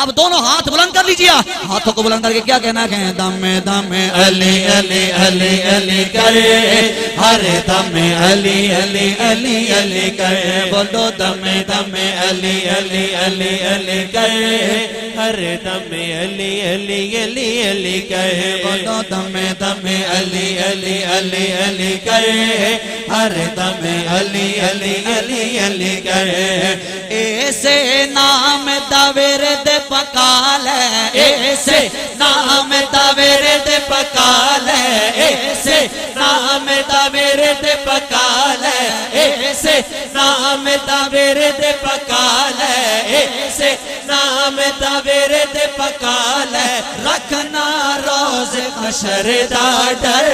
اب دونوں ہاتھ بلند کر لیجئے، ہاتھوں کو بلند کر کے کیا کہنا ہے؟ دم دم علی علی علی علی کرے، ہر دم علی علی علی علی کرے، بولو دم دم علی علی علی علی کرے، ہر دم علی علی علی علی کرے، بولو دم دم علی علی علی علی کرے، ہر دم علی علی علی علی کرے، ایسے نام دا ورد پکال ہے، ایسے نام دا ورد پکال ہے، ایسے نام دا ورد پکال ہے، ایسے نام دا ورد پکال ہے، ایسے نام دا ورد پکال ہے، رکھنا روز حشر دا ڈر،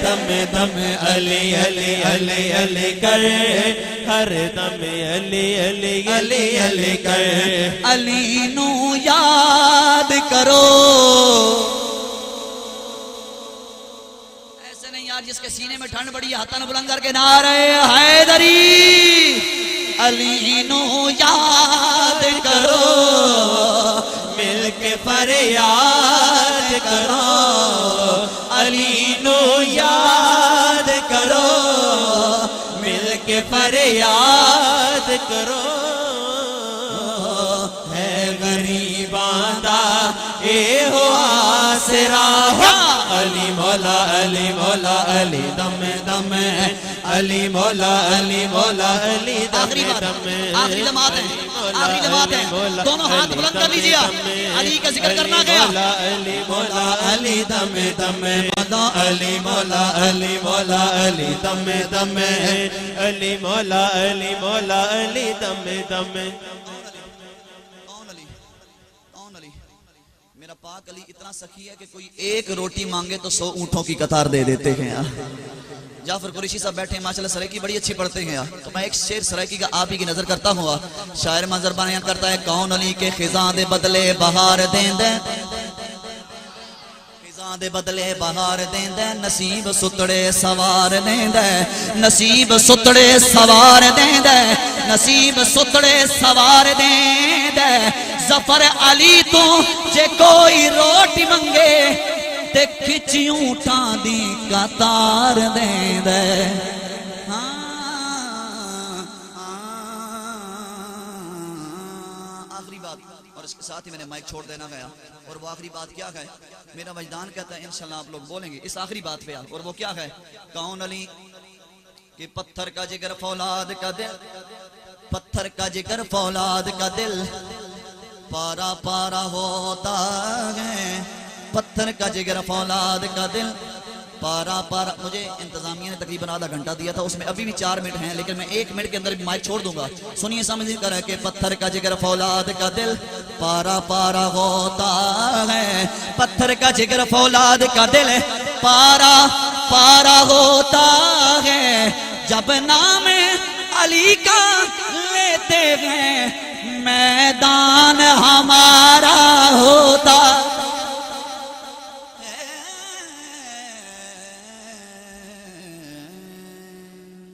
دم دم علی علی علی علی کرے، ہر دم علی علی علی علی کرے، علی نو یاد کرو، ایسے نہیں یار جس کے سینے میں ٹھنڈ بڑی ہاتھاں بلند کر کے نعرہ حیدری، علی نو یاد کرو، مل کے فریاد کرو، علی نو یاد کرو، مل کے فریاد کرو، ہے غریباں دا اے ہو آسرا، علی مولا علی مولا علی دم دم، علی مولا علی مولا علی دم آخری بات، دم، آخری جماعت ہے، آخری جماعت ہے، دونوں ہاتھ بلند کر لیجئے، علی کا ذکر کرنا گیا، علی مولا علی دم دم، علی مولا علی مولا علی دم دم، علی مولا علی مولا علی دم دم، میرا پاک علی اتنا سخی ہے کہ کوئی ایک روٹی مانگے تو 100 اونٹوں کی قطار دے دیتے ہیں یار۔ جعفر قریشی صاحب بیٹھے ہیں ماشاءاللہ، سرائکی بڑی اچھی پڑھتے ہیں یار، تو میں ایک شعر سرائکی کا آپ ہی کی نظر کرتا ہوں، شاعر منظر بیان کرتا ہے، کون علی کے خزاں دے بدلے بہار دیں دے، خزاں دے بدلے بہار دیں دے، نصیب ستڑے سوار دیں دے، نصیب ستڑے سوار دیں دے، نصیب ستڑے سوار دیں دے، ظفر علی تو جے کوئی روٹی منگے تے کھچی اونٹاں دی قطار دیں دے، آخری بات، اور اس کے ساتھ ہی میں نے مائک چھوڑ دینا گیا، اور وہ آخری بات کیا ہے؟ میرا وجدان کہتا ہے انشاءاللہ آپ لوگ بولیں گے اس آخری بات پہ، اور وہ کیا ہے؟ کون علی کہ پتھر کا جگر فولاد کا دل، پتھر کا جگر فولاد کا دل پارا پارا ہوتا ہے، پتھر کا جگر فولاد کا دل پارا پارا، مجھے انتظامیہ نے تقریباً آدھا گھنٹہ دیا تھا، اس میں ابھی بھی 4 منٹ ہیں، لیکن میں 1 منٹ کے اندر بھی مائک چھوڑ دوں گا، سنیے سمجھے کر کہ پتھر کا جگر فولاد کا دل پارا پارا ہوتا ہے، پتھر کا جگر فولاد کا دل پارا پارا ہوتا ہے، جب نام علی کا لیتے ہیں میدان ہمارا